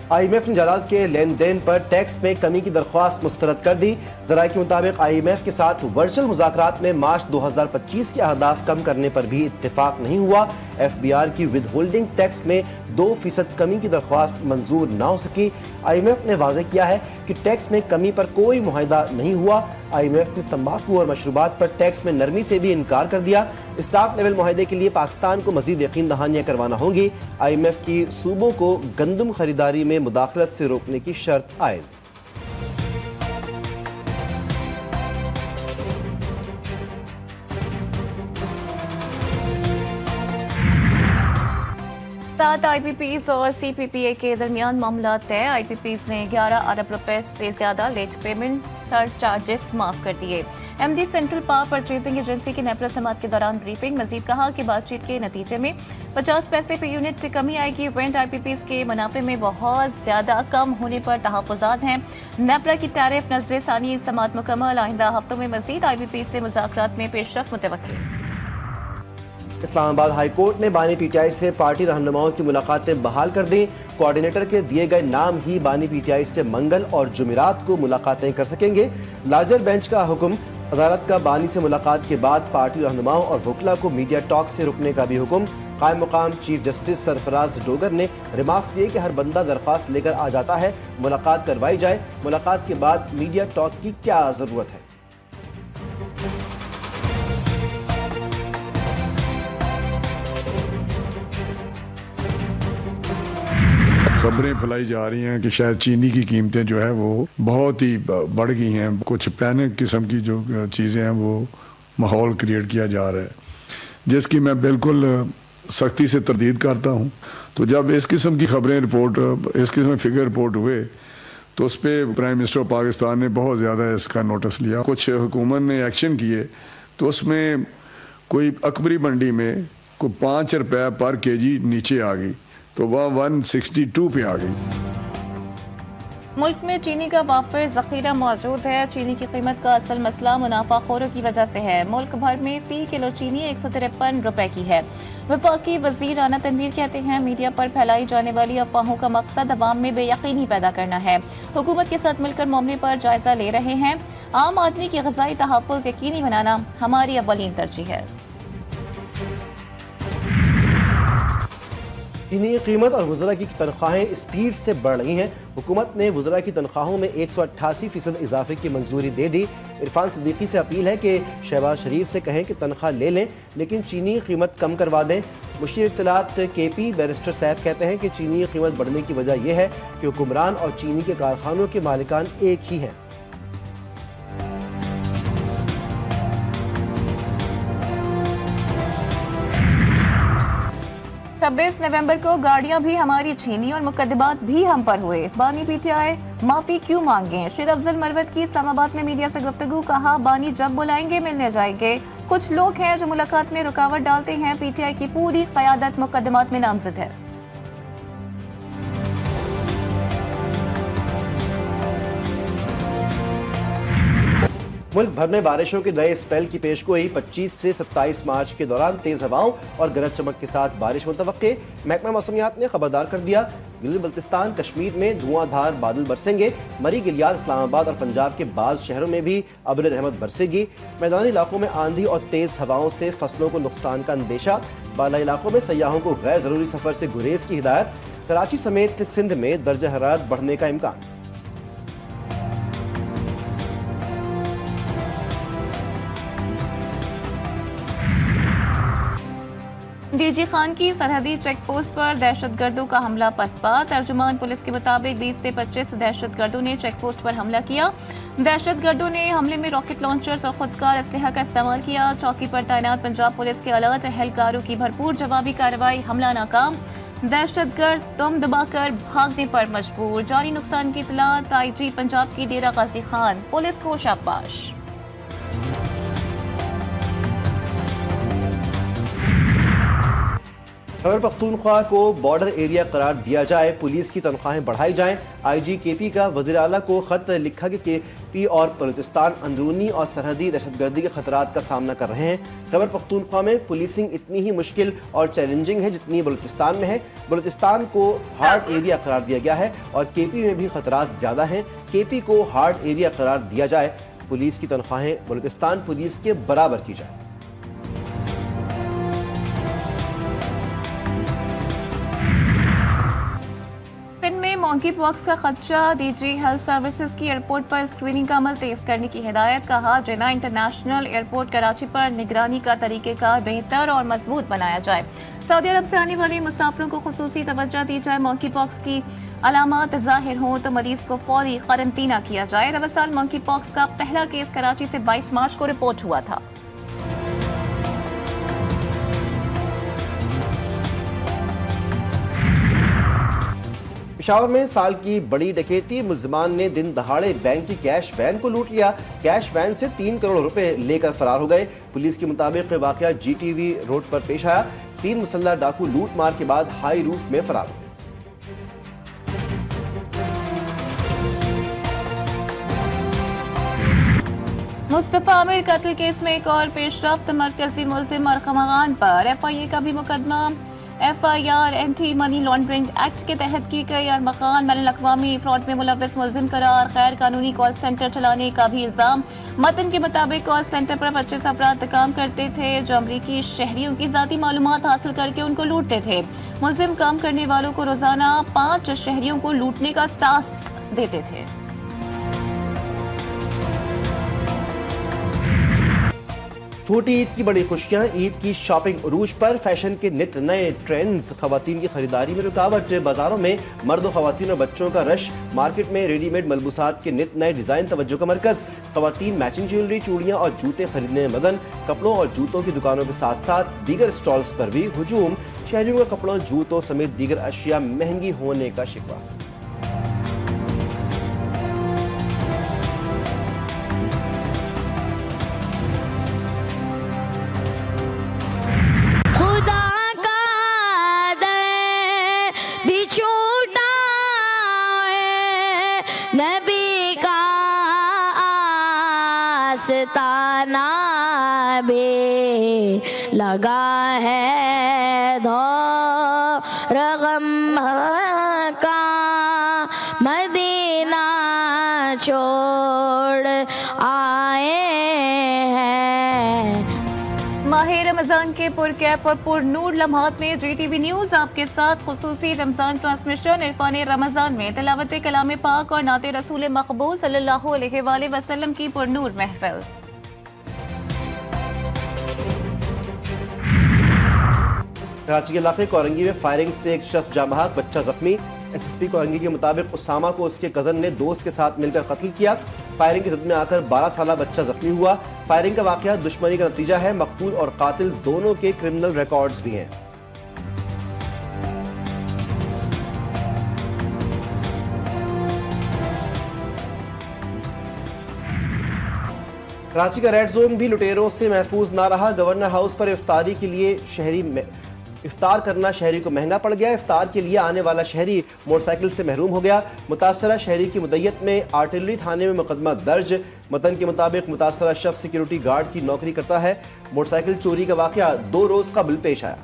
IMF ने जायदाद के लेन देन पर टैक्स में कमी की दरख्वास्त मुस्तरद कर दी। ज़राए के मुताबिक IMF के साथ वर्चुअल मुज़ाकरात में मार्च 2025 के अहदाफ कम करने पर भी इत्तेफाक नहीं हुआ। FBR की विद होल्डिंग टैक्स में 2% कमी की दरख्वास्त मंजूर ना हो सकी। IMF ने वाज़ेह किया है कि टैक्स में कमी पर कोई मुआहिदा नहीं हुआ। IMF ने तंबाकू और मशरूबात पर टैक्स में नरमी से भी इनकार कर दिया। स्टाफ लेवल मुआहिदे के लिए पाकिस्तान को मजीद यकीन दहानियाँ करवाना होंगी। IMF की सूबों को गंदम खरीदारी में मुदाखलत से रोकने की शर्त आयद। सात IPPs और CPPA के दरमियान मामला तय। IPPs ने 11 अरब रुपए से ज्यादा लेट पेमेंट सर चार्जेस माफ कर दिए। MD central power purchasing agency की नेपरा समात के दौरान ब्रीफिंग। मजीद कहा कि बातचीत के नतीजे में 50 पैसे पे यूनिट कमी आएगी। वेंट IPPs के मुनाफे में बहुत ज्यादा कम होने पर तहफ़्फ़ुज़ात हैं। नेपरा की टैरिफ नज़र सानी समात मुकम्मल। आइंदा हफ्तों में मजीद IPPs से मुज़ाकरात में पेशरफ्त मुतवक्किल। इस्लामाबाद हाई कोर्ट ने बानी PTI से पार्टी रहनुमाओं की मुलाकातें बहाल कर दी। कोऑर्डिनेटर के दिए गए नाम ही बानी PTI से मंगल और जुमेरात को मुलाकातें कर सकेंगे। लार्जर बेंच का हुक्म। अदालत का बानी से मुलाकात के बाद पार्टी रहनुमाओं और वकला को मीडिया टॉक से रुकने का भी हुक्म। कायम मुकाम चीफ जस्टिस सरफराज डोगर ने रिमार्क्स दिए कि हर बंदा दरख्वास्त लेकर आ जाता है, मुलाकात करवाई जाए। मुलाकात के बाद मीडिया टॉक की क्या जरूरत है। खबरें फैलाई जा रही हैं कि शायद चीनी की कीमतें जो है वो बहुत ही बढ़ गई हैं। कुछ पैनिक किस्म की जो चीज़ें हैं वो माहौल क्रिएट किया जा रहा है, जिसकी मैं बिल्कुल सख्ती से तरदीद करता हूँ। तो जब इस किस्म की खबरें इस किस्म के फिगर रिपोर्ट हुए तो उस पर प्राइम मिनिस्टर ऑफ पाकिस्तान ने बहुत ज़्यादा इसका नोटिस लिया। कुछ हुकूमत ने एक्शन किए तो उसमें कोई अकबरी मंडी में कोई 5 रुपये पर kg नीचे आ गई तो वह 162 पे आ गई। मुल्क में चीनी का वाफिर जखीरा मौजूद है। चीनी की कीमत का असल मसला मुनाफाखोरों की वजह से है। मुल्क भर में फी किलो चीनी 153 रुपए की है। वफाकी वजीर राना तनवीर कहते हैं मीडिया पर फैलाई जाने वाली अफवाहों का मकसद अवाम में बेयकीनी पैदा करना है। हुकूमत के साथ मिलकर मामले पर जायजा ले रहे हैं। आम आदमी की ग़िज़ाई तहफ़्फ़ुज़ यकीनी बनाना हमारी अव्वलीन तरजीह है। चीनी की कीमत और वज़रा की तनख्वाहें स्पीड से बढ़ रही हैं। हुकूमत ने वज़रा की तनख्वाहों में 188% इजाफे की मंजूरी दे दी। इरफान सिद्दीकी से अपील है कि शहबाज शरीफ से कहें कि तनख्वाह ले लें लेकिन चीनी की कीमत कम करवा दें। मुशीर इत्तलात KP बैरिस्टर सैफ कहते हैं कि चीनी की कीमत बढ़ने की वजह यह है कि हुक्मरान और चीनी के कारखानों के मालिकान एक ही हैं। 26 नवंबर को गाड़ियां भी हमारी छीनी और मुकदमात भी हम पर हुए। बानी PTI माफी क्यों मांगे? शेर अफजल मरवत की इस्लामाबाद में मीडिया से गुफ्तगू। कहा बानी जब बुलाएंगे मिलने जाएंगे। कुछ लोग हैं जो मुलाकात में रुकावट डालते हैं। PTI की पूरी क़यादत मुकदमात में नामजद है। मुल्क भर में बारिशों के नए स्पेल की पेशगोई 25 से 27 मार्च के दौरान तेज हवाओं और गरज चमक के साथ बारिश मुतवक्के। महकमा मौसमियात ने खबरदार कर दिया गिलगित बल्तिस्तान कश्मीर में धुआंधार बादल बरसेंगे। मरी गिलियाद इस्लामाबाद और पंजाब के बाज़ शहरों में भी अब्र रहमत बरसेगी। मैदानी इलाकों में आंधी और तेज हवाओं से फसलों को नुकसान का अंदेशा। बाला इलाकों में सयाहों को गैर जरूरी सफर से गुरेज की हिदायत। कराची समेत सिंध में दर्जा हरारत बढ़ने का इम्कान। DG खान की सरहदी चेक पोस्ट पर दहशतगर्दों का हमला पसपा। तर्जुमान पुलिस के मुताबिक 20 से 25 दहशतगर्दों ने चेक पोस्ट पर हमला किया। दहशतगर्दों ने हमले में रॉकेट लॉन्चर्स और खुदकार असलहा का इस्तेमाल किया। चौकी पर तैनात पंजाब पुलिस के अलर्ट एहलकारों की भरपूर जवाबी कार्रवाई। हमला नाकाम। दहशतगर्द दम दबाकर भागने पर मजबूर। जानी नुकसान की इतलात। IG पंजाब की डेरा गाजी खान। पुलिस को शाबाश। खैबर पख्तूनख्वा को बॉर्डर एरिया करार दिया जाए, पुलिस की तनख्वाहें बढ़ाई जाएं। IG KP का वज़ीर आला को खत लिखा कि KP और बलूचिस्तान अंदरूनी और सरहदी दहशतगर्दी के खतरात का सामना कर रहे हैं। खैबर पख्तूनख्वा में पुलिसिंग इतनी ही मुश्किल और चैलेंजिंग है जितनी बलूचिस्तान में है। बलूचिस्तान को हार्ड एरिया करार दिया गया है और KP में भी खतरात ज़्यादा हैं। KP को हार्ड एरिया करार दिया जाए, पुलिस की तनख्वाहें बलूचिस्तान पुलिस के बराबर की जाए। मॉन्की पॉक्स का खदशा, DG हेल्थ सर्विसेज की एयरपोर्ट पर स्क्रीनिंग का अमल तेज करने की हिदायत। कहा, जिन्ना इंटरनेशनल एयरपोर्ट कराची पर निगरानी का तरीक़ेकार बेहतर और मजबूत बनाया जाए। सऊदी अरब से आने वाले मुसाफिरों को खुसूसी तवज्जो दी जाए। मॉन्की पॉक्स की अलामात ज़ाहिर हों तो मरीज को फौरी क्वारंटीना किया जाए। रमज़ान मॉन्की पॉक्स का पहला केस कराची से 22 मार्च को रिपोर्ट हुआ था। पेशावर में साल की बड़ी डकैती, मुल्जिमान ने दिन दहाड़े बैंक की कैश वैन को लूट लिया। कैश वैन से 3 करोड़ रुपए लेकर फरार हो गए। पुलिस के मुताबिक वाकया GTV रोड पर पेश आया। 3 मुसल्लह डाकू लूट मार के बाद हाई रूफ में फरार हो गए। मुस्तफा आमिर कत्ल केस में एक और पेशरफ्त, मरकजी मुल्जिम अरकम पर FIA का भी मुकदमा। FIR anti money laundering act के तहत की गई। अरमखान बैनुल-अक़वामी फ्रॉड में मुलव्वस मुल्जिम करार, गैर कानूनी कॉल सेंटर चलाने का भी इल्जाम। मतन के मुताबिक कॉल सेंटर पर 25 अफराद काम करते थे जो अमरीकी शहरियों की ज़ाती मालूमात हासिल करके उनको लूटते थे। मुल्जिम काम करने वालों को रोजाना 5 शहरियों को लूटने का टास्क देते थे। छोटी ईद की बड़ी खुशियां, ईद की शॉपिंग उरूज पर। फैशन के नित नए ट्रेंड्स, खवातीन की खरीदारी में रुकावट। बाजारों में मर्द, खवातीन और बच्चों का रश। मार्केट में रेडीमेड मलबूसात के नित नए डिजाइन तवज्जो का मरकज। खवातीन मैचिंग ज्वेलरी, चूड़ियां और जूते खरीदने में मगन। कपड़ों और जूतों की दुकानों के साथ साथ दीगर स्टॉल्स पर भी हुजूम। शहरियों का कपड़ों, जूतों समेत दीगर अशिया महंगी होने का शिकवा। नबी का आस्ताना भी लगा है रगम का, मदीना छोड़ आए हैं। माहे रमजान के पुरकैफ और पुरनूर लम्हात में GTV न्यूज आपके साथ खुसूसी रमजान ट्रांसमिशन इरफान रमजान में तिलावत कलाम पाक और नाते रसूल मकबूल सल्लल्लाहु अलैहि वसल्लम की पुरनूर महफिल। कराची के इलाके कोरंगी में फायरिंग से एक शख्स जाँ बहक, बच्चा जख्मी। SSP कोरंगी के मुताबिक उसामा को उसके कजन ने दोस्त के साथ मिलकर कत्ल किया। फायरिंग की जद में आकर 12 साला बच्चा जख्मी हुआ। फायरिंग का वाकया दुश्मनी का नतीजा है। मकतूल और कातिल दोनों के क्रिमिनल रिकॉर्ड्स भी हैं। कराची का रेड जोन भी लुटेरों से महफूज ना रहा। गवर्नर हाउस पर इफ्तारी के लिए इफ्तार करना शहरी को महंगा पड़ गया। इफ्तार के लिए आने वाला शहरी मोटरसाइकिल से महरूम हो गया। मुतासरा शहरी की मुद्दत में आर्टिलरी थाने में मुकदमा दर्ज। मतन के मुताबिक मुतासरा शख्स सिक्योरिटी गार्ड की नौकरी करता है। मोटरसाइकिल चोरी का वाकया 2 रोज कबल पेश आया।